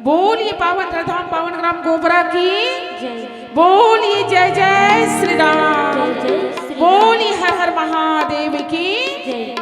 बोलिए पावन धाम पावन ग्राम गोबरा की जय। बोलिए जय जय श्री राम। जय जय श्री राम। बोलिए हर हर महादेव की जय।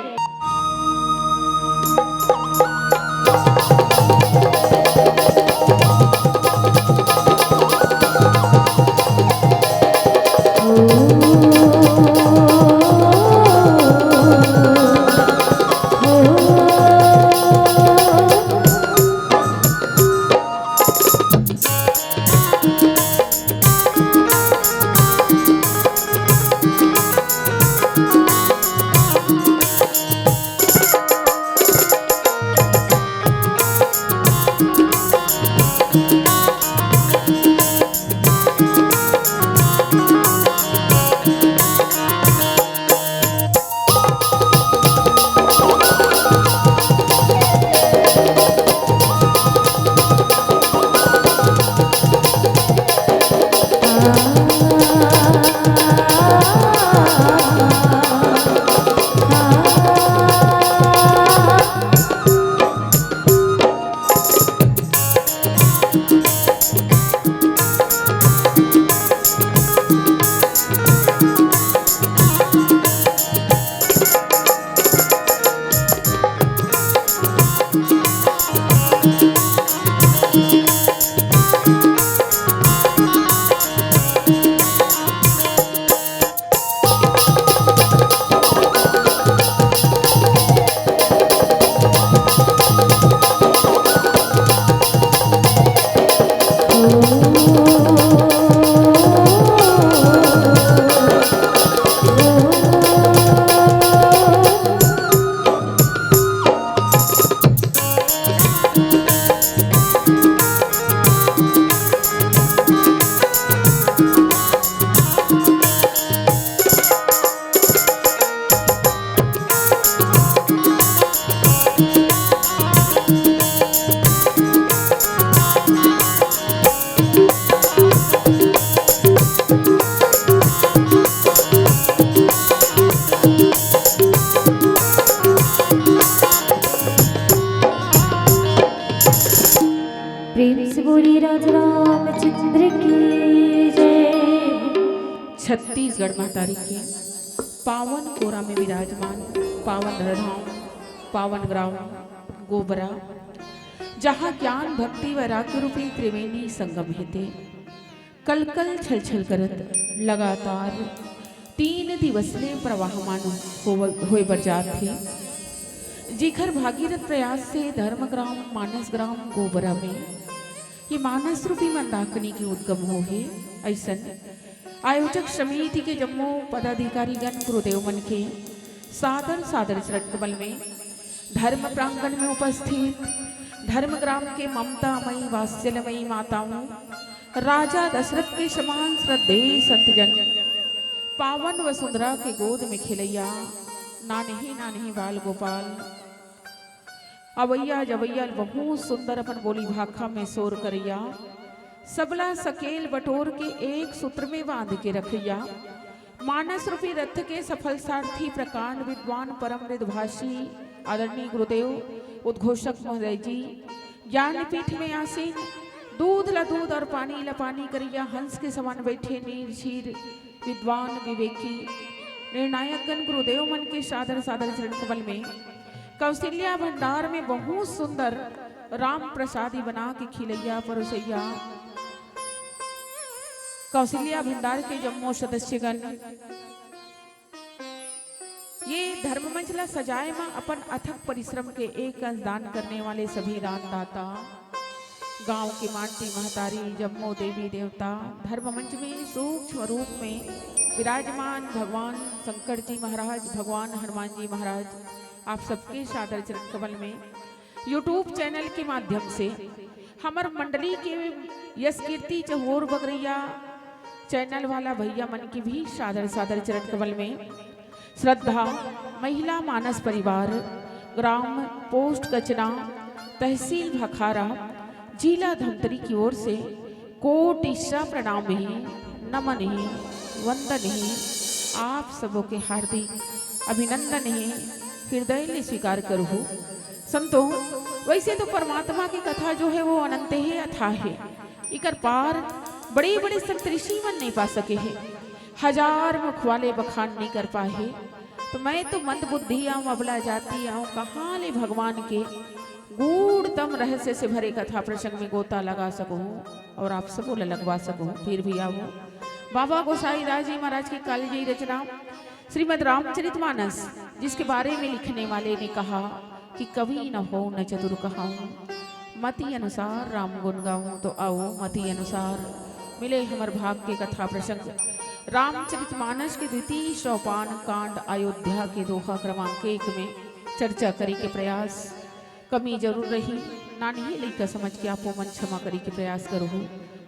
प्रेम से बोली राजा रामचंद्र की जय। छत्तीसगढ़ महतारी के पावन कोरा में विराजमान पावन धाम पावन ग्राम गोबरा, जहाँ ज्ञान भक्ति वैराग्य रूपी त्रिवेणी संगम हेते कल कल छल छल करत लगातार 3 दिवसीय प्रवाहमान होए बरजात थे, जिखर भागीरथ प्रयास से धर्मग्राम मानस ग्राम गोबरा में ये मानस रूपी मंदाकिनी की उद्गम हो है। ऐसन आयोजक समिति के जम्मू पदाधिकारी गण गुरुदेव मन के सादर सादर चरण कमल में धर्म प्रांगण में उपस्थित धर्मग्राम के ममतामयी वात्सल्यमयी माताओं, राजा दशरथ के समान श्रद्धेय संतजन, पावन वसुंधरा के गोद में खिलैया नानही बाल गोपाल, अवैया जवैया बहुत सुंदर अपन बोली भाखा में शोर करैया, सबला सकेल बटोर के एक सूत्र में बांध के रखैया, मानस रूपी रथ के सफल सारथी प्रकांड विद्वान परम मृदभाषी आदरणीय गुरुदेव उद्घोषक महोदय जी, ज्ञानपीठ में आसीन दूध ला दूध और पानी ला पानी करिया हंस के समान बैठे नीर क्षीर विद्वान विवेकी निर्णायक गण गुरुदेव मन के सादर सादर चरण कमल में कौशल्या भंडार में बहुत सुंदर राम प्रसादी बना के खिलैया परोसैया, कौशल्या भंडार के जम्मू सदस्यगण ये धर्ममंचला सजाए में अपन अथक परिश्रम के एक अंश दान करने वाले सभी दानदाता, गांव की माटी महतारी जम्मू देवी देवता, धर्ममंच में सूक्ष्म रूप में विराजमान भगवान शंकर जी महाराज, भगवान हनुमान जी महाराज, आप सबके सादर चरण कमल में यूट्यूब चैनल के माध्यम से हमार मंडली के यश कीर्ति चहोर बगरैया चैनल वाला भैया मन की भी सादर सादर चरण कमल में श्रद्धा महिला मानस परिवार ग्राम पोस्ट कचना तहसील भखारा जिला धमतरी की ओर से कोटिशा प्रणाम ही नमन ही वंदन ही आप सबों के हार्दिक अभिनंदन है। हृदय ने स्वीकार करू। संतो वैसे तो परमात्मा की कथा जो है वो अनंत है, अथाह है। इकर पार बड़े बड़े संत ऋषि मन नहीं पा सके हैं, हजार मुख वाले बखान नहीं कर पाए। तो मैं तो मंद बुद्धि आऊँ, अबला जाती आऊँ, कहाँ ले भगवान के गूढ़तम रहस्य से भरे कथा प्रसंग में गोता लगा सकूँ और आप सबको लगवा सकूँ। फिर भी आओ बाबा गोसाई दास जी महाराज की कालजयी रचना श्रीमद् रामचरितमानस, जिसके बारे में लिखने वाले ने कहा कि कवि न हो न चतुर कहाऊं, मति अनुसार राम गुण गाऊं। तो आओ मति अनुसार मिले हमर भाग के कथा प्रसंग रामचरितमानस के द्वितीय सोपान कांड अयोध्या के दोहा क्रमांक 1 में चर्चा करी के प्रयास। कमी जरूर रही, नानी लइका समझ के आपो मन क्षमा करी के प्रयास करो।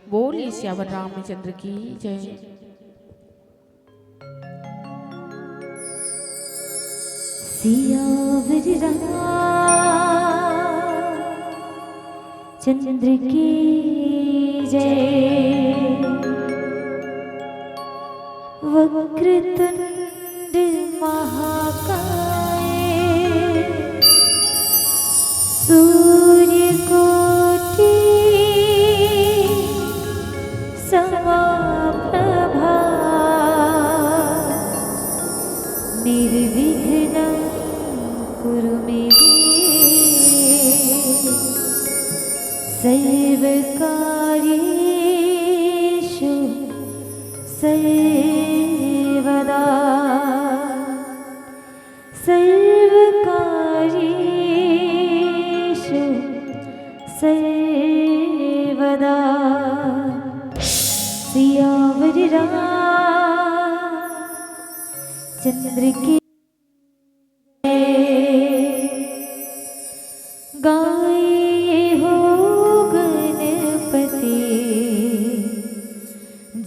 बोलिए सियावर रामचंद्र की जय। सियावर चंद्र की जय। वक्रतुंड महाकाय सूर्यकोटि समप्रभा निर्विघ्नं कुरु मे सर्वकार्येषु सर्वदा सर्वकार्येषु सर्वदा। सियावर रामचंद्र की गाये हो गणपति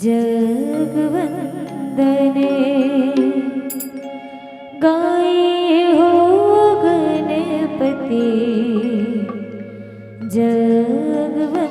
जगवंदने। गाये हो गणपति जगवंदने।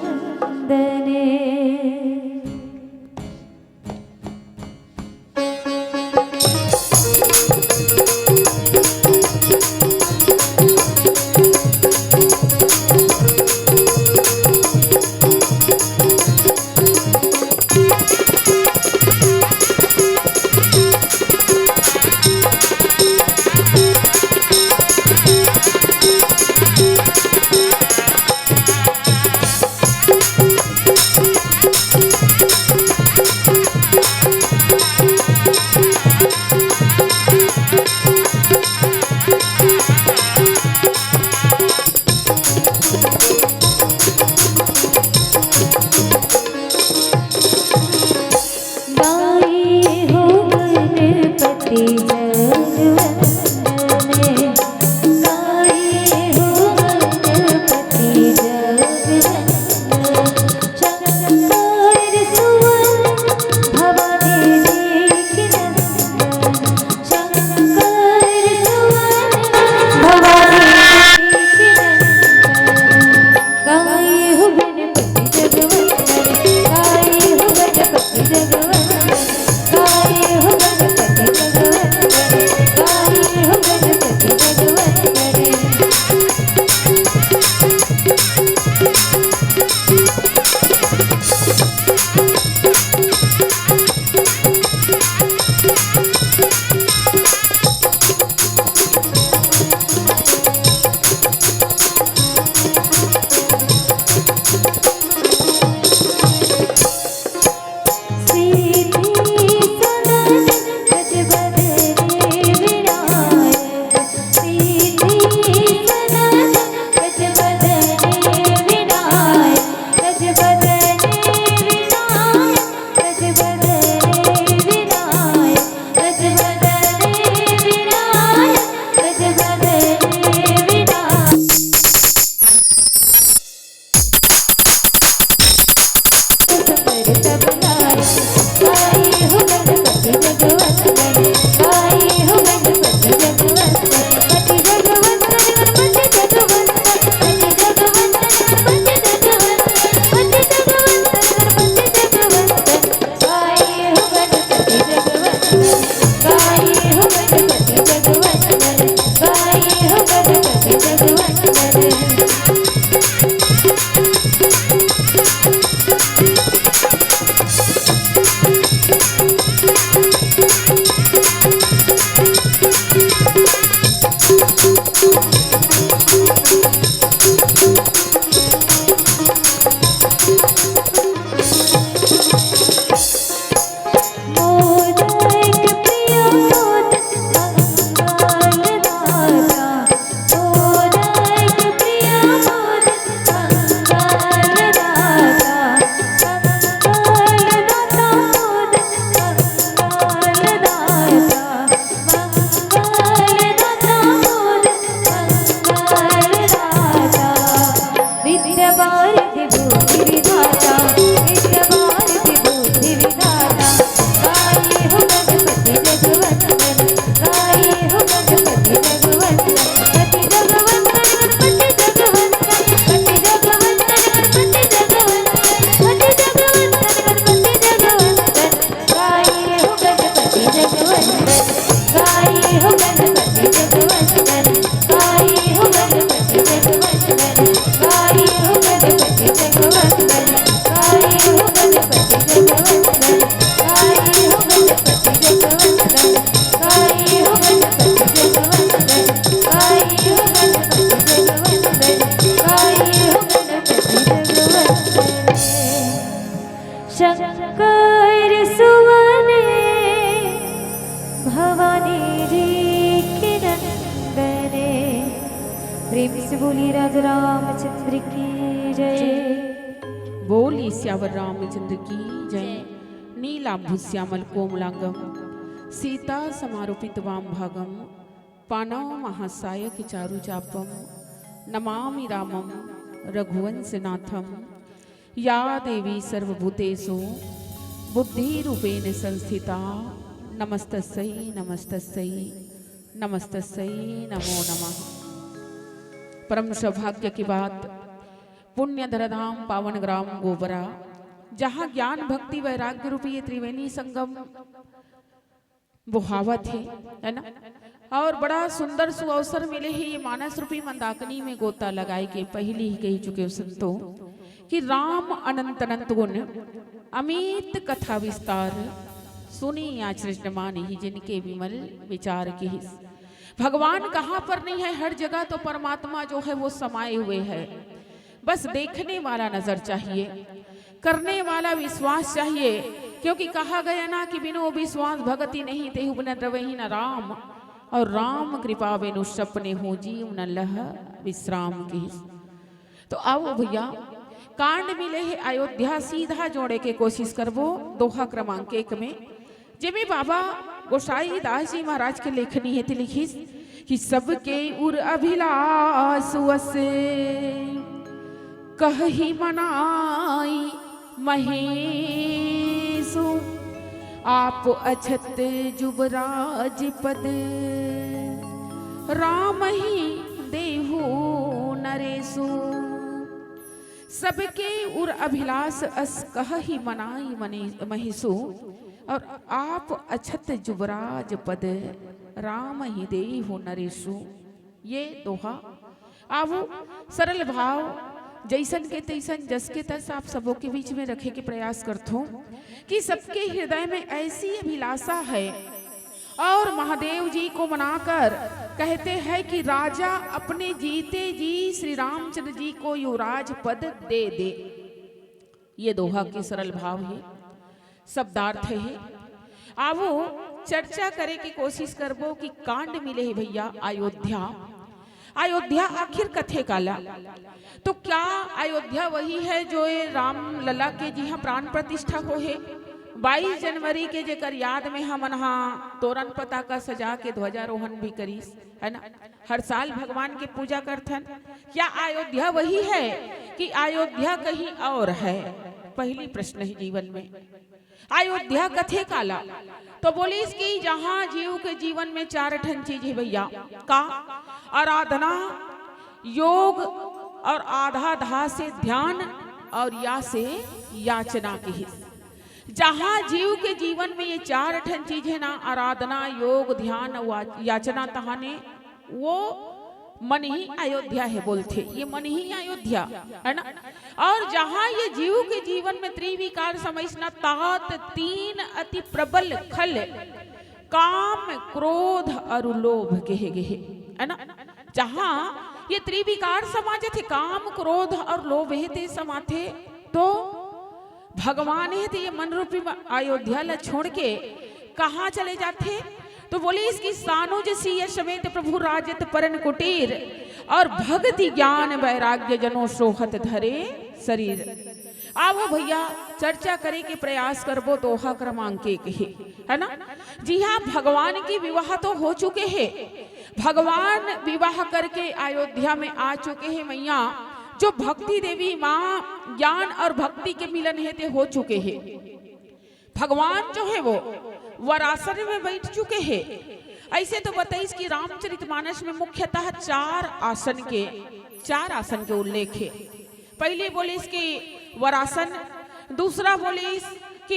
प्रेम से बोलिए राजा रामचंद्र की जय। बोली श्यावर रामचंद्र की जय। नीलाभुश्यामल कोमलांगम सीता समारोपित वाम भागम पानव महासायक चारु चापम नमामि रामम रघुवंशनाथम। या देवी सर्वभूतेषु बुद्धिरूपेण संस्थिता नमस्तस्यै नमस्तस्यै नमस्तस्यै नमो नमः। परम सौभाग्य की बात, पुण्य धराधाम पावन ग्राम गोबरा, जहाँ ज्ञान भक्ति वैराग्य रूपी ये त्रिवेणी संगम बुहावत है ना। और बड़ा सुंदर सुअवसर मिले ही ये मानस रूपी मंदाकिनी में गोता लगाए के पहले ही कही चुके संतों कि राम अनंत अनंत गुण अमित कथा विस्तार सुनी आचरण मानी ही जिनके विमल विचार की। भगवान कहाँ पर नहीं है, हर जगह तो परमात्मा जो है वो समाये हुए है। बस देखने वाला नजर चाहिए, करने वाला विश्वास चाहिए, क्योंकि कहा गया ना कि बिनु विश्वास भगति नहीं तेहु बिन द्रवहि न राम, और राम कृपा बिनु सपने हो जीव न लह विश्राम की। तो आओ भैया कांड मिले है अयोध्या, सीधा जोड़े के कोशिश करबो दोहा क्रमांक 1 में, जिमे बाबा गोसाई दास जी महाराज के लेखनी है लिखी कि सबके उर अभिलाष वसे कही मनाई महेशु आप अछत जुबराज पद राम ही देहु नरेशु। सबके उर अभिलाष अस कही मनाई महेशु, और आप अछत जुबराज पद राम ही देहु नरेशु। ये दोहा आवो सरल भाव जैसन के तैसन जस के तस आप सबों के बीच में रखे के प्रयास करता हूँ कि सबके हृदय में ऐसी अभिलाषा है, और महादेव जी को मनाकर कहते हैं कि राजा अपने जीते जी श्री रामचंद्र जी को युवराज पद दे दे। ये दोहा की सरल भाव है, शब्दार्थ है। आवो चर्चा करे की कोशिश करबो कि कांड मिले है भैया अयोध्या। अयोध्या आखिर कथे काला, तो क्या अयोध्या वही है जो राम लला के जी हाँ प्राण प्रतिष्ठा हो है। 22 जनवरी के जेकर याद में हम हाँ तोरण पताका सजा के ध्वजारोहण भी करीस है ना, हर साल भगवान के पूजा करथन। क्या अयोध्या वही है कि अयोध्या कहीं और है? पहली प्रश्न है जीवन में। अयोध्या कथे काला, तो बोलीस कि जहां जीव के जीवन में 4 ठन चीज है भैया। का आराधना, योग, और आधा धा से ध्यान, और या से याचना की हिस्स। जहां जीव के जीवन में ये 4 ठन चीज है ना, आराधना, योग, ध्यान, याचना, तहाने वो मन ही अयोध्या है बोलते, ये मन ही अयोध्या है ना। और जहां ये जीव के जीवन में त्रिविकार समझना तात 3 अति प्रबल खल काम क्रोध और लोभ कहे गए है ना। जहां ये त्रिविकार समाज थे, काम क्रोध और लोभ थे समाथे, तो भगवान है ये मन रूपी अयोध्या ला छोड़ के कहाँ चले जाते? तो बोले इसकी सानुज सिय समेत प्रभु राजत परन कुटीर, और भक्ति ज्ञान वैराग्य जनो सोहत धरे शरीर। आओ भैया चर्चा करे के प्रयास करबो दोहा क्रमांक 1 है ना। जी हाँ, भगवान की विवाह तो हो चुके हैं, भगवान विवाह करके अयोध्या में आ चुके हैं मैया। जो भक्ति देवी माँ ज्ञान और भक्ति के मिलन हेते हो चुके हैं। भगवान जो है वो वरासन में बैठ चुके हैं। ऐसे तो बताइए कि रामचरितमानस में मुख्यतः 4 आसन के उल्लेख है। पहले बोले इसकी वरासन, दूसरा बोले कि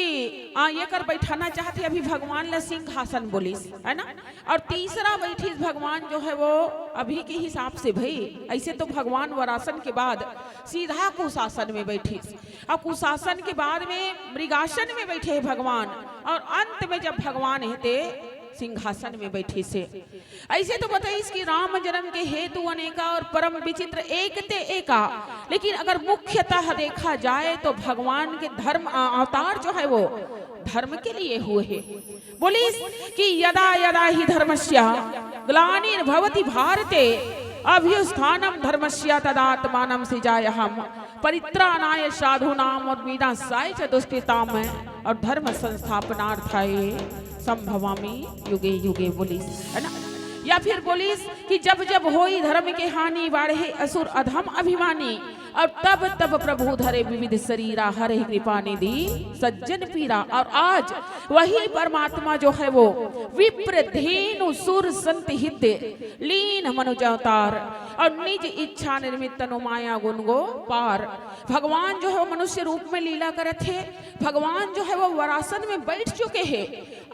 ये कर बैठाना चाहते अभी भगवान ला सिंहासन बोलिस है ना, और तीसरा बैठिस भगवान जो है वो अभी के हिसाब से भाई ऐसे तो भगवान वरासन के बाद सीधा कुशासन में बैठिस, और कुशासन के बाद में मृगासन में बैठे भगवान, और अंत में जब भगवान हेते सिंहासन में बैठी से। ऐसे तो बताइए कि राम जन्म के हेतु अनेका और परम विचित्र एक ते एका, लेकिन अगर मुख्यतः देखा जाए तो भगवान के धर्म अवतार जो है वो धर्म के लिए हुए हैं। बोली कि यदा यदा ही धर्मस्य ग्लानिर्भवति भारते अभ्युस्थानम धर्मस्य तदात्मानम सिजाय हम परित्राणाय साधूनाम और विनाशाय च दुष्कृताम और धर्म संस्थापनार्थाय संभवामि युगे युगे बोलिस, है ना। या फिर बोलिस कि जब जब होई धर्म के हानि बाढ़े असुर अधम अभिमानी और तब तब प्रभु धरे विविध शरीरा हरे कृपा निधि सज्जन पीरा। और आज वही परमात्मा जो है वो विप्र धेनु सुर संत हित लीन मनुजावतार और निज इच्छा निर्मित तनु माया गुण गो पार। भगवान जो है वो मनुष्य रूप में लीला करत है, भगवान जो है वो वरासन में बैठ चुके हैं।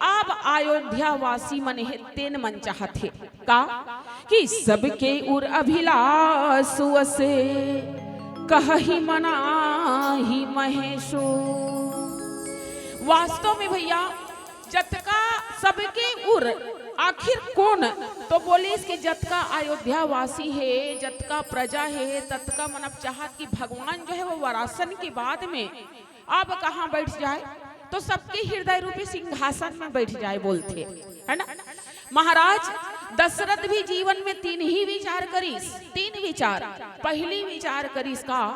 अब अयोध्या वासी मन है तेन मन चाहत है का कि सबके उर अभिलाषु से कहि मनाहि महेशो। वास्तव में भैया जतका सबके उर आखिर कौन, तो बोले इसके जतका अयोध्या वासी है, जतका प्रजा है, ततका मनब चाहत कि भगवान जो है वो वरासन के बाद में अब कहाँ बैठ जाए, तो सबके हृदय रूपी सिंहासन में बैठ जाए बोलते, है ना। महाराज दशरथ भी जीवन में तीन ही विचार करीस, तीन विचार। पहली विचार करीस का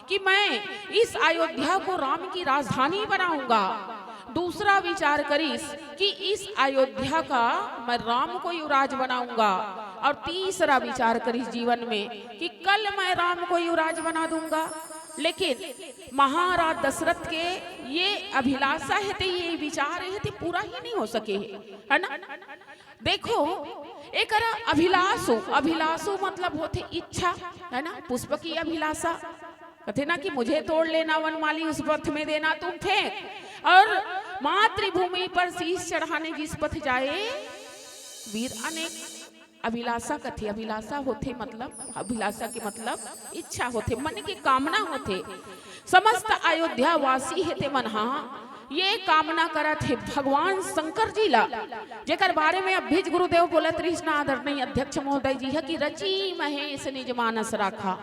कि मैं इस अयोध्या को राम की राजधानी बनाऊंगा। दूसरा विचार करीस कि इस अयोध्या का मैं राम को युवराज बनाऊंगा। और तीसरा विचार करीस जीवन में कि कल मैं राम को युवराज बना दूंगा। लेकिन महाराज दशरथ के ये अभिलाषा है थे, ये विचार है थे, पूरा ही नहीं हो सके, है ना। देखो एक अभिलाषो, अभिलाषो मतलब होते इच्छा, है ना। पुष्प की अभिलाषा कहते ना कि मुझे तोड़ लेना वनमाली, उस पथ में देना तुम फेंक, और मातृभूमि पर शीश चढ़ाने जिस पथ जाए वीर अनेक। अभिलाषा कथे, अभिलाषा होते मतलब, अभिलाषा के मतलब इच्छा होते, मन की कामना होते। समस्त अयोध्या वासी हेते मनहा ये कामना करत है भगवान शंकर जी ला, जेकर बारे में अभिज गुरुदेव बोलत कृष्ण आदरणीय अध्यक्ष महोदय जी है कि रची महेश निज मानस राखा।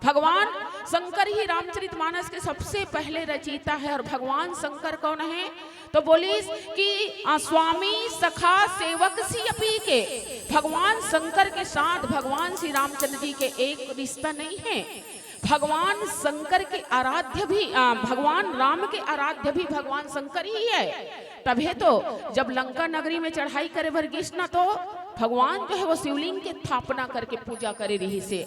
भगवान शंकर ही रामचरितमानस के सबसे पहले रचयिता है। और भगवान शंकर कौन है, तो बोलिस कि स्वामी सखा सेवक सी अपी के। भगवान शंकर के साथ भगवान श्री रामचंद्र जी के एक रिश्ता नहीं है। भगवान शंकर के आराध्य भी भगवान राम के आराध्य भी भगवान शंकर ही है। तभी तो जब लंका नगरी में चढ़ाई करे वर्गीस न, तो भगवान जो है वो शिवलिंग के स्थापना करके पूजा करे रही से,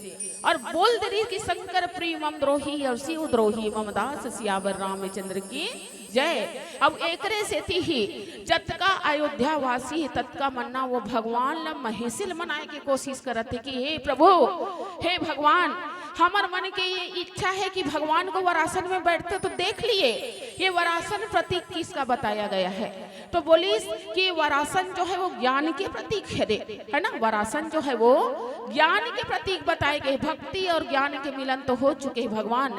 और बोल दे रही कि शंकर प्रिय मम द्रोही और शिव द्रोही मम दास सियावर रामचंद्र की जय। अब एकरे से थी ही जतका अयोध्या वासी है ततका मन्ना वो भगवान ला महेशिल मनाए की कोशिश करते कि हे प्रभु, हे भगवान, हमार मन के ये इच्छा है कि भगवान को वरासन में बैठते तो देख लिए ये वरासन प्रतीक किसका बताया गया है। तो बोलिस कि वरासन जो है वो ज्ञान के प्रतीक है ना। वरासन जो है वो ज्ञान के प्रतीक बताए गए। भक्ति और ज्ञान के मिलन तो हो चुके भगवान,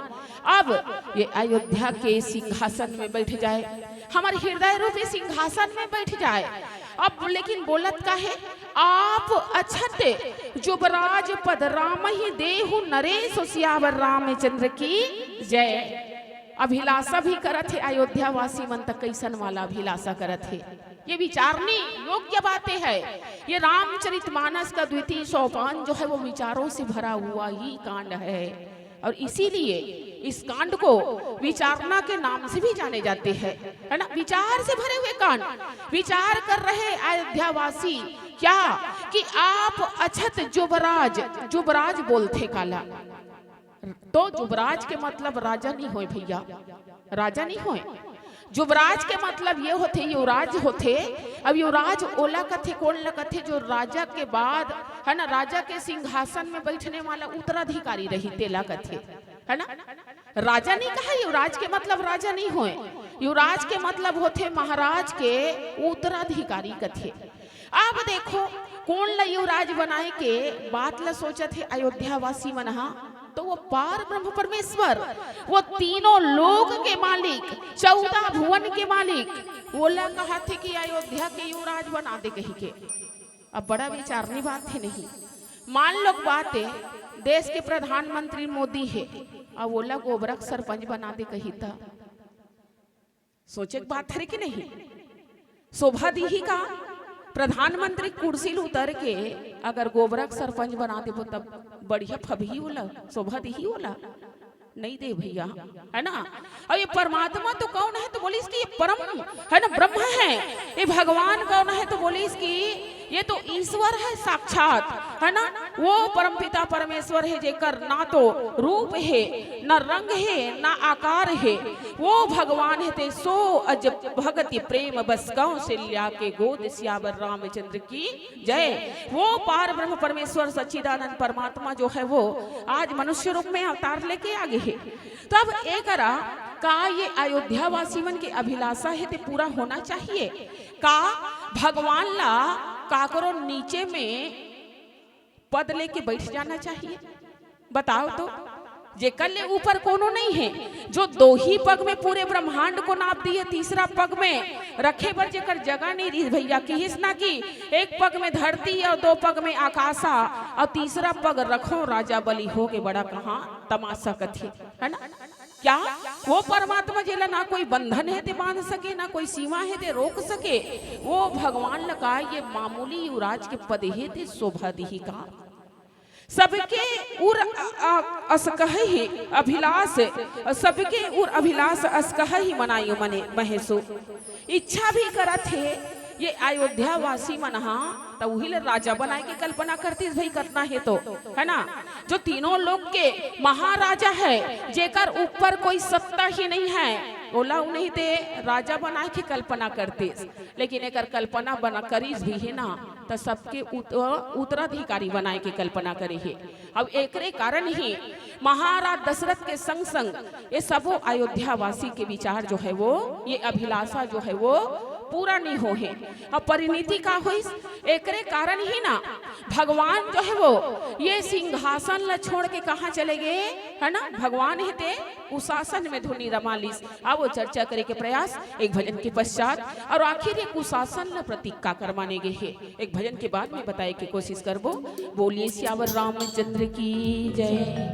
अब ये अयोध्या के सिंहासन में बैठ जाए, हमारे हृदय रूपी सिंहासन में बैठ जाए। अब लेकिन बोलत का है, आप अछत जुबराज पद राम ही देहु नरेश सियावर रामचंद्र की जय। अभिलाषा भी करत है अयोध्या वासी मन तक कैसन वाला अभिलाषा करत है, ये विचारने योग्य बातें है। ये रामचरितमानस का द्वितीय सोपान जो है वो विचारों से भरा हुआ ही कांड है, और इसीलिए इस कांड को विचारना के नाम से भी जाने जाते हैं, है ना। विचार से भरे हुए कांड, विचार कर रहे अयोध्या वासी क्या कि आप अछत जुबराज, जुबराज बोलते काला, तो जुबराज के मतलब राजा नहीं होए भैया, राजा नहीं होए। जुबराज के मतलब ये होते युवराज होते। अब युवराज ओला कथे कौन ला कथे, जो राजा के बाद है ना, राजा के सिंहासन में बैठने वाला उत्तराधिकारी रही तेला कथे, है ना। राजा नहीं कहा, युवराज के मतलब राजा नहीं होए, युवराज के मतलब होते महाराज के उत्तराधिकारी कथे। अब देखो कौन ला युवराज बनाए के बात ला सोचा थे अयोध्या वासी मनहा, तो वो पार ब्रह्म परमेश्वर, वो तीनों लोक के मालिक, 14 भुवन के मालिक, बोला कहा थे कि अयोध्या के युवराज बना दे कही के। अब बड़ा विचारनी बात है नहीं। मान लो बात है, देश के प्रधानमंत्री मोदी है, अब बोला गोबरक सरपंच बना दे कही था, सोचे बात है कि नहीं, शोभा दी ही का। प्रधानमंत्री कुर्सी ल उतर के अगर गोबरा के सरपंच बना देबो तब बढ़िया फबही होला, शोभा ही होला, नहीं दे भैया, है ना। और ये परमात्मा तो कौन है, तो बोली इसकी ये परम है ना, ब्रह्म है। ये भगवान कौन है, तो बोली इसकी ये तो ईश्वर है साक्षात, है ना। वो परमपिता परमेश्वर है, जेकर ना तो रूप है, ना रंग है, ना आकार है। वो भगवान है ते सो अज भगति प्रेम बस गाँव से लिया के गोद सियावर रामचंद्र की जय। वो पार ब्रह्म परमेश्वर सच्चिदानंद परमात्मा जो है वो आज मनुष्य रूप में अवतार लेके आगे है। तो अब एक का ये अयोध्या वासी मन की अभिलाषा है ते पूरा होना चाहिए। का भगवान ला काकरो नीचे में पद लेके बैठ जाना चाहिए, बताओ तो। जेकर ले ऊपर कोनो नहीं है, जो दो ही पग में पूरे ब्रह्मांड को नाप दिए, तीसरा पग में रखे पर जेकर जगह नहीं रही भैया की ना की एक पग में धरती और दो पग में आकाशा और तीसरा पग रखो राजा बलि हो के बड़ा कहाँ तमाशा कथी, है ना। क्या वो परमात्मा जेला ना कोई बंधन है ते बांध सके, ना कोई सीमा है ते रोक सके। वो भगवान लगा ये मामूली युवराज के पद है ते शोभा दी का सबके उर असकह ही अभिलाष, सबके उर अभिलाष असकह ही मनायो मने महेशो। इच्छा भी करत है ये अयोध्या वासी मनहा तो वही ले राजा बनाए की कल्पना करती भाई करना है तो, है ना। जो तीनों लोग के महाराजा है, जेकर ऊपर कोई सत्ता ही नहीं है, ओला नहीं ते राजा बनाए की कल्पना करती। लेकिन एक कल्पना बना करीज भी है ना, तो सबके उत्तराधिकारी बनाए की कल्पना करी है। अब एक कारण ही महाराज दशरथ के संग संग ये सबो अयोध्या वासी के विचार जो है वो, ये अभिलाषा जो है वो पूरा नहीं हो है। अब परिणति का हुई एकरे कारण ही ना भगवान जो है वो ये सिंहासन ल छोड़ के कहाँ चले गए, है ना। भगवान है ते उस शासन में धुनी रमालिस। अब वो चर्चा करे के प्रयास एक भजन के पश्चात, और आखिर ये कुशासन ल प्रतीक का करवाने गए है एक भजन के बाद में बताए की कोशिश करबो। बोलिए सियावर रामचंद्र की जय।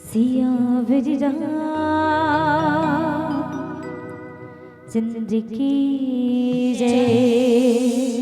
सियावर चंद्र की जय।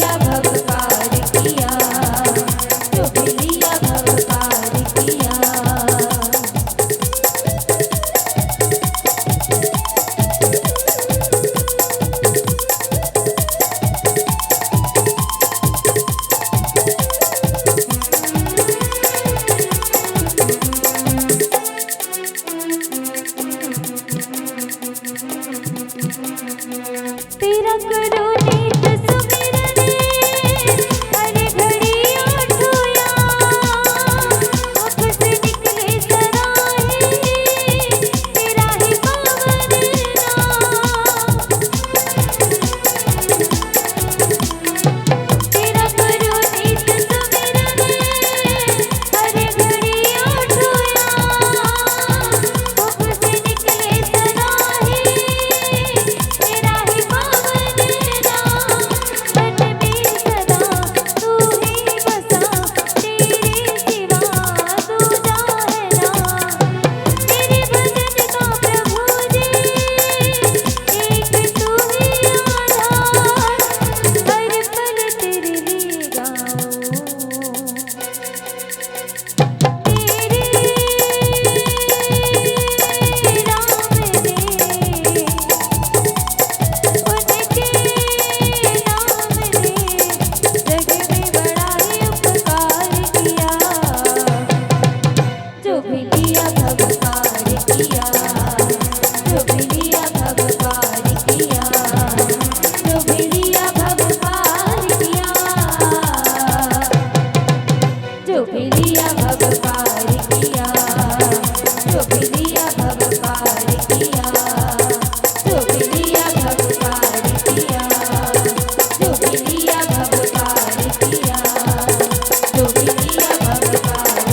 लिया भव पार किया, जो भी लिया भव पार किया। तेरा करो नित सुमिरन, हर घड़ी आठो याम। मुख से निकले सराहे, तेरा ही पावन नाम। तेरा करो नित सुमिरन, हर घड़ी आठो याम। मुख से निकले सराहे, तेरा ही पावन नाम। मन में सदा तू ही बसा, तेरे सिवा दूजा है नाम। मेरे भजन का प्रभु जी, एक तू ही आधार। हर पल तेरे लिए गाऊं, तेरे राम ने, उनके नाम ने जग में बड़ा ही उपकार किया। जो भी लिया भव पार किया, जो भी लिया भव पार किया, जो भी लिया भव पार किया। जो भी लिया भव पार किया, जो भी लिया भव पार किया, जो भी लिया भव पार किया, जो भी लिया भव पार किया, जो भी लिया भव पार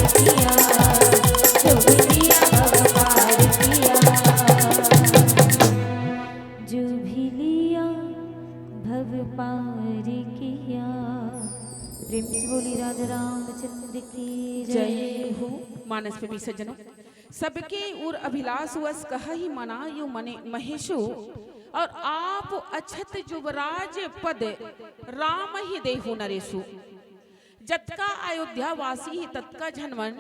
किया, जो भी लिया भव पार किया। जो भी लिया भव पार किया। प्रेम से बोली राधा रामचंद्र की जय। जय हो। मानस पे भी सज्जनों, सबके उर अभिलाष वस कह ही मना यु मने महेशु। और आप अछत जुवराज पद राम ही देहु नरेशु। जतका अयोध्या वासी ही तत्का झनवन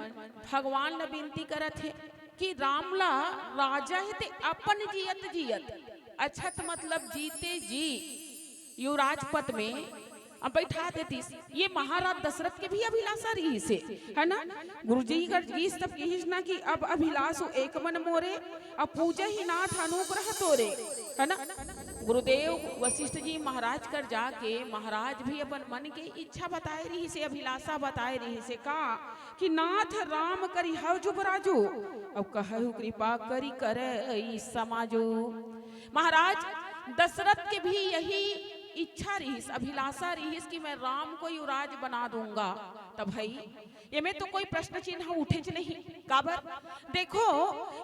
भगवान न विनती करत है कि रामला राजा है ते अपन जियत जियत। अछत मतलब जीते जी युवराज पद में अब बैठा देती। ये महाराज दशरथ के भी अभिलाषा रही से, है ना। गुरु जी का गीत तब यही ना कि अब अभिलाष एक मन मोरे, अब पूजा ही नाथ अनुग्रह तोरे, है ना। गुरुदेव वशिष्ठ जी महाराज कर जाके महाराज भी अपन मन के इच्छा बताए रही से, अभिलाषा बताए रही से का कि नाथ राम करी हव जुबराजू, अब कहु कृपा करी करे समाजो। महाराज दशरथ के भी यही इच्छा रही, अभिलाषा रही कि मैं राम को युवराज बना दूंगा। तब भाई ये में तो कोई प्रश्न चिन्ह उठे नहीं। काबर देखो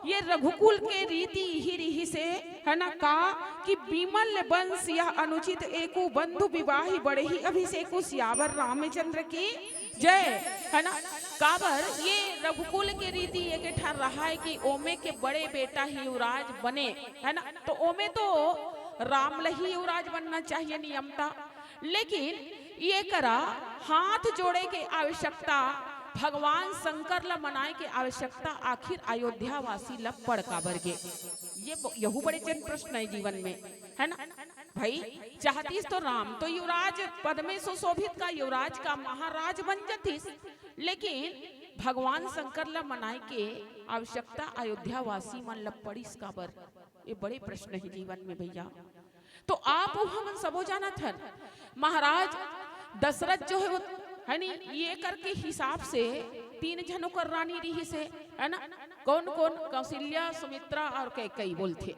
ये रघुकुल के रीति ही रही से, है ना, का कि विमल वंश यह अनुचित एको बंधु विवाही बड़े ही अभिषेकु सियावर रामचंद्र की जय, है ना। काबर ये रघुकुल के रीति ये ठहर रहा है कि ओमे के बड़े बेटा ही युवराज बने, है ना। तो ओमे तो राम लही युवराज बनना चाहिए नियमता, लेकिन ये करा हाथ जोड़े के आवश्यकता, भगवान शंकर ला मनाए के आवश्यकता आखिर अयोध्या वासी ला पड़ काबर के। ये यहू बड़े जन प्रश्न है जीवन में, है ना। भाई चाहतीस तो राम तो युवराज पद में सुशोभित का युवराज का महाराज बन जातीस, लेकिन भगवान शंकर ला मनाए के आवश्यकता अयोध्या वासी मन ला पड़ीस काबर। ये बड़े प्रश्न है जीवन में भैया। तो आप हम सबो जाना था महाराज दशरथ जो है नी, ये करके हिसाब से तीन जनों कर रानी रही से, है ना। कौन कौन? कौशल्या, सुमित्रा और कैकेयी बोलते।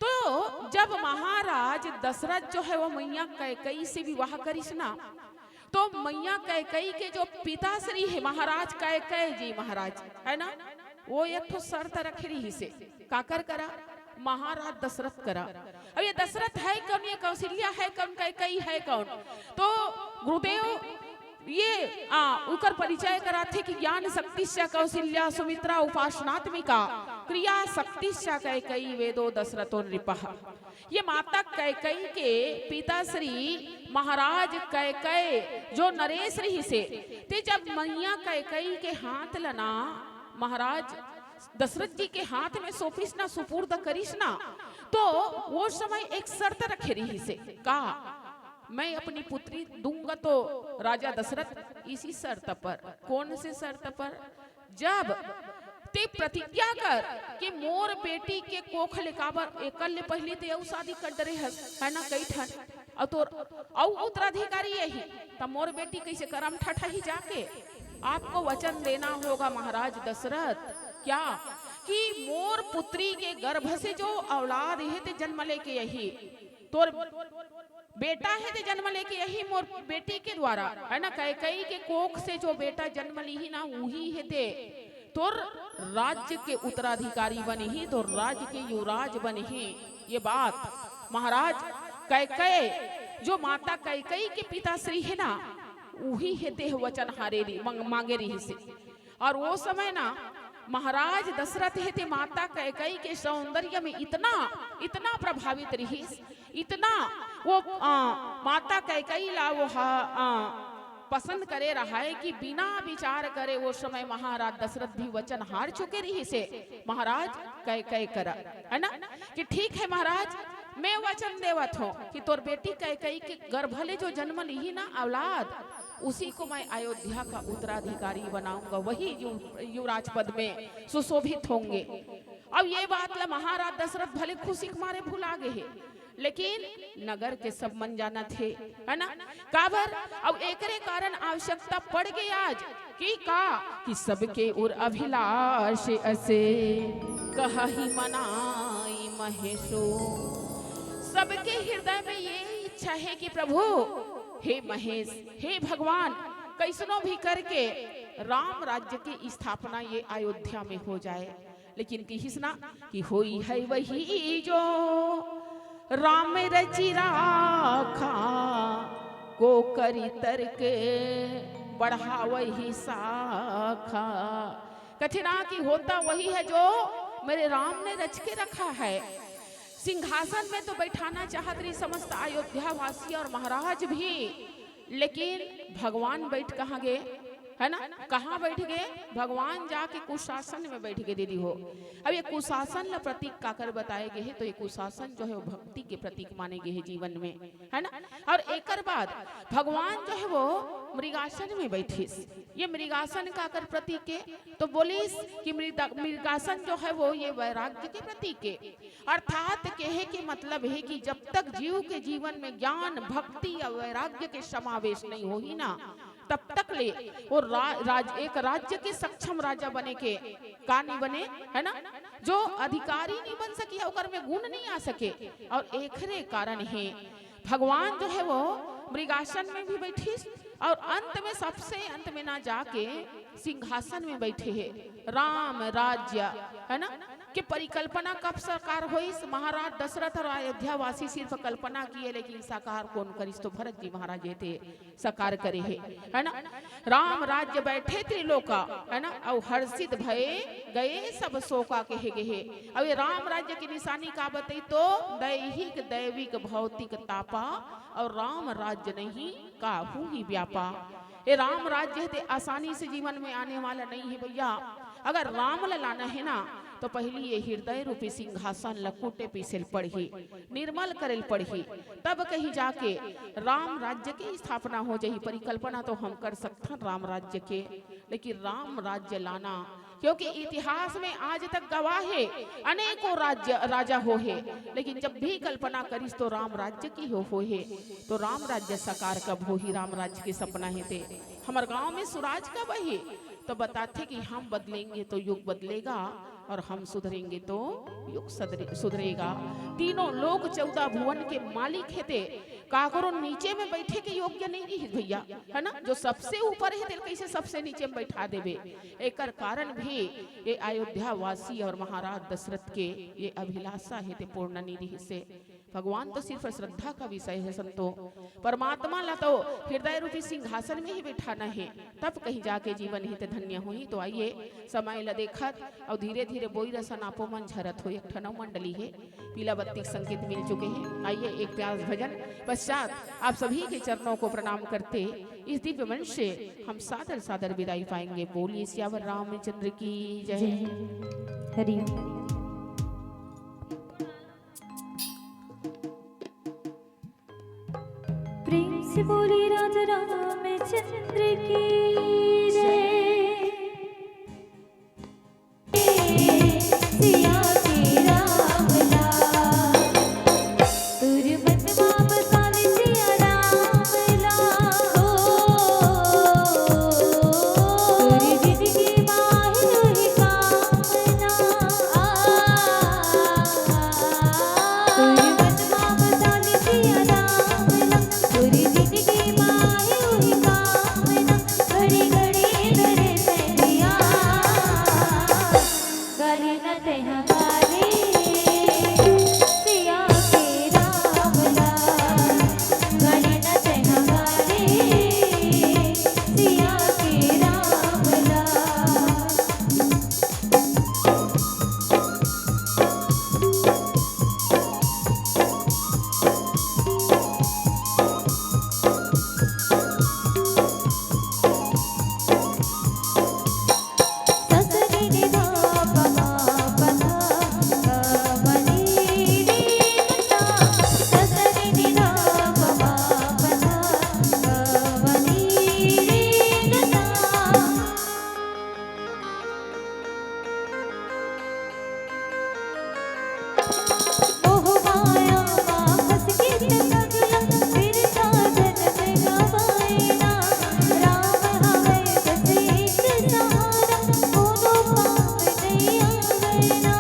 तो जब महाराज दशरथ जो है वो मैया कैकेयी से विवाह करिस ना, तो मैया कैकेयी के जो पिताश्री है महाराज कैकेयी जी महाराज, है ना, वो एक तो शर्त रखे रही से काकर करा महाराज दशरथ करा। अब ये दशरथ है कौन, ये कौशल्या है कौन, कैकेयी है कौन? तो गुरुदेव ये उकर परिचय कराथे कि ज्ञान शक्तिश्च कौशल्या सुमित्रा उपासनात्मिका क्रिया शक्तिश्च कैकेयी वेदो दशरथो नृपः। ये माता कैकेयी के पिता श्री महाराज कैकेयी जो नरेश रही से ते जब मैया कैकेयी के हाथ लना महाराज दशरथ जी के हाथ में सौंपिस ना सुपुर्द करिस ना, तो वो समय एक शर्त रखे रही से कहा मैं अपनी पुत्री दूंगा तो राजा दशरथ इसी शर्त पर। कौन से शर्त पर? जब ते प्रतिज्ञा कर कि मोर बेटी के कोख लेकाबर एकल्य पहली ते शादी कर डरे है ना कई ठन और तो उत्तराधिकारी यही तब मोर बेटी कैसे करम ठठा ही जाके आपको वचन देना होगा महाराज दशरथ क्या कि मोर पुत्री के गर्भ से जो औलाद है ते जन्म लेके यही तोर बेटा है ते जन्म लेके यही मोर बेटी के द्वारा है ना कैकेयी के कोख से जो बेटा जन्म ली ही ना वही है ते तोर राज्य के उत्तराधिकारी बने ही तो राज्य के युवराज बने ही। ये बात महाराज कैकेयी जो माता कैकेयी के पिता श्री है ना वही है ते वचन हारे मांगे रही से। और वो समय ना महाराज दशरथ है ते माता कैकेयी के सौंदर्य में इतना इतना प्रभावित रही, इतना वो माता कैकेयी ला वो पसंद करे रहा है कि बिना विचार करे वो समय महाराज दशरथ भी वचन हार चुके रही से महाराज कैकेयी करा है ना कि ठीक है महाराज मैं वचन देवत हूँ कि तोर बेटी कैकेयी के गर्भले जो जन्म ली ना औलाद उसी को मैं अयोध्या का उत्तराधिकारी बनाऊंगा, वही युवराज पद में सुशोभित होंगे। अब ये बात ला महाराज दशरथ भले खुशी के मारे भुला गए हैं लेकिन नगर के सब मन जाना थे है ना काबर। अब एकरे कारण आवश्यकता पड़ गई आज कि सबके उर अभिलाष असे कहा ही मनाई महेशो। सबके हृदय में ये इच्छा है कि प्रभु हे महेश हे भगवान कैसनो भी करके राम राज्य की स्थापना ये अयोध्या में हो जाए। लेकिन किसना कि होई है वही जो राम रचि राखा को करी तर्क बढ़ा वही शाखा। कथिना कि होता वही है जो मेरे राम ने रच के रखा है। सिंहासन में तो बैठाना चाहत रही समस्त अयोध्या वासी और महाराज भी, लेकिन भगवान बैठ कहाँ गए है ना कहाँ बैठ गए? भगवान जाके कुशासन में बैठ गए दीदी हो। अब ये कुशासन ला प्रतीक काकर बताए गए हैं तो ये कुशासन जो है वो भक्ति के प्रतीक माने गए हैं जीवन में है ना। और एक बाद भगवान जो है वो मृगासन में बैठे। ये मृगासन काकर प्रतीक है तो बोलिस कि मृगासन जो है वो ये वैराग्य के प्रतीक है। अर्थात कहे के मतलब है कि जब तक जीव के जीवन में ज्ञान भक्ति या वैराग्य के समावेश नहीं हो ही ना तब तक ले वो एक राज्य के सक्षम राजा बने के का नहीं बने है ना, जो अधिकारी नहीं बन सके ओकर में गुण नहीं आ सके। और एकरे कारण है भगवान जो है वो मृगासन में भी बैठी और अंत में सबसे अंत में ना जाके सिंहासन में बैठे हैं। राम राज्य है ना कि परिकल्पना कब साकार हुई? महाराज दशरथ और अयोध्या वासी सिर्फ कल्पना किए लेकिन साकार कौन करिस? तो भरत जी महाराज थे साकार करे है ना। राम राज्य बैठे त्रिलोका है ना और हर्षित भये गए सब शोका कहे गए। अब ये राम राज्य की निशानी का बताई तो दैहिक दैविक भौतिक तापा और राम राज्य नहीं काहू ही व्यापा। ये राम राज्य है आसानी से जीवन में आने वाला नहीं है भैया। अगर राम लाना है ना तो पहली ये हृदय रूपी सिंहासन लकुटे पीछे पढ़ी निर्मल करेल पढ़ी तब कहीं जाके राम राज्य की स्थापना हो जाही। परिकल्पना तो हम कर सकते हैं राम राज्य के, लेकिन राम राज्य लाना क्योंकि इतिहास में आज तक गवाह है अनेकों राज्य राजा हो है, लेकिन जब भी कल्पना करिस तो राम राज्य की हो है। तो राम राज्य साकार कब हो ही? राम राज्य के सपना है थे हमारे गांव में सुराज कब है? तो बताते कि हम बदलेंगे तो युग बदलेगा और हम सुधरेंगे तो युग सुधरेगा। तीनों लोग 14 भुवन के मालिक है थे काकरो नीचे में बैठे के योग्य नहीं रही भैया है ना। जो सबसे ऊपर है तेल कैसे सबसे नीचे में बैठा देवे? एक कारण भी ये अयोध्या वासी और महाराज दशरथ के ये अभिलाषा है ते पूर्ण नहीं रही से। भगवान तो सिर्फ श्रद्धा का विषय है संतो। परमात्मा ला तो हृदय रूपी सिंहासन में ही बैठाना है, तब कहीं जाके जीवन हित धन्य होही। तो आइए समय ला देखत और धीरे धीरे बोई रसन आपो मन झरत हो। एक ठनव मंडली है, पीला बत्ती के संकेत मिल चुके हैं। आइए एक प्यास भजन पश्चात आप सभी के चरणों को प्रणाम करते इस दिव्य वंश से हम सादर सादर विदाई पाएंगे। बोलिए सियावर रामचंद्र की जय। हरि प्रेम से बोली राजा रामचंद्र की जय। सिया के राम लाल, तुर बनवा बसाले सिया राम लाल। तुर जिंदगी माही लोही कामना। तुर बनवा बसाले सिया राम लाल। तुर जिंदगी माही लोही कामना। घड़ी घड़ी धरे सैया, गाली न तेहा गाली। सिया के राम लाल, गाली न तेहा गाली। सिया के राम लाल। ससरी निधा पमा पधा गमनी रीता। ससरी निधा पमा पधा गमनी रीता। मोह माया माँ फंस के तगला, फिर साधन में गवाएना। राम हवे बस एक सहारा, दोनों काम नहीं आवेना।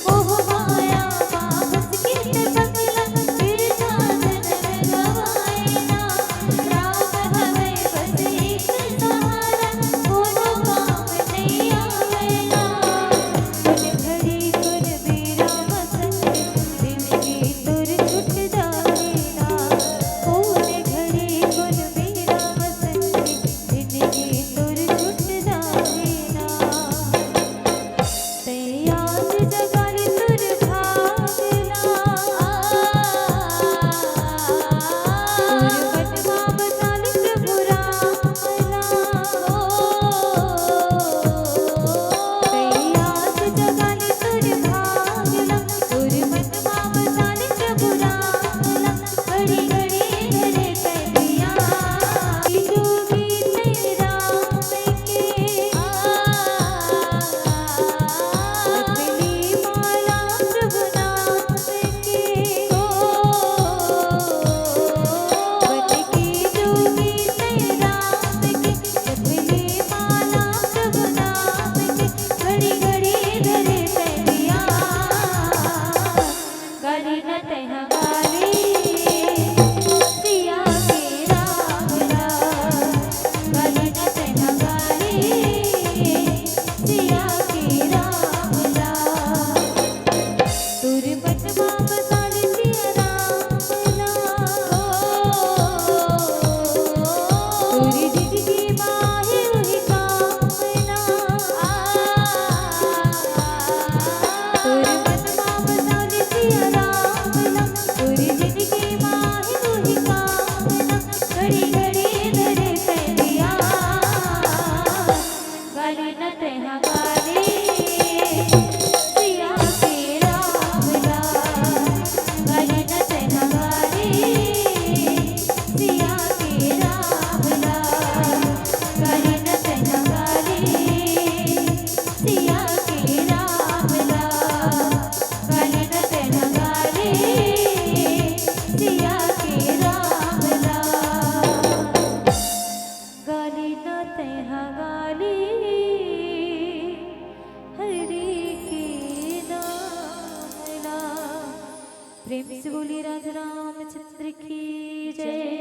मोह माया माँ फंस के तगला, फिर साधन में गवाएना। राम हवे बस एक सहारा, दोनों काम नहीं आवेना। कुन घड़ी कुन बेरा मसंग, जिंदगी तुर छुट जावेना। कुन घड़ी कुन बेरा मसंग, जिंदगी तुर छुट जावेना। तैयार जगाली तुर भागला। तुर बनवा बसाले प्रभु राम लाल। तैयार जगाली तुर भागला। तुर बनवा बसाले प्रभु राम लाल। घड़ी घड़ी धरे कैदिया, जोगी तेरा के। जपली माला प्रभु नाम के। बन की जोगी तेरा के। जपली माला प्रभु नाम के। घड़ी घड़ी धरे कैदिया, गाली न तेहा गाली। सिया के राम लाल, गाली न तेहा गाली। सिया के राम लाल। तुर बनवा बसाले सिया राम लाल। तुर जिंदगी माही लोही कामना। तुर बनवा बसाले सिया राम लाल। तुर जिंदगी माही लोही कामना। घड़ी घड़ी धरे कैदिया, गाली न तेहा गाली। सिया के राम लाल, गाली न तेहा गाली। सिया के राम लाल, गाली न तेहा गाली। सिया के राम लाल, गाली न तेहा गाली। सिया के राम लाल, गाली न तेहा गाली। हरि के नाम ला। प्रेम से बोली राजा रामचंद्र की जय।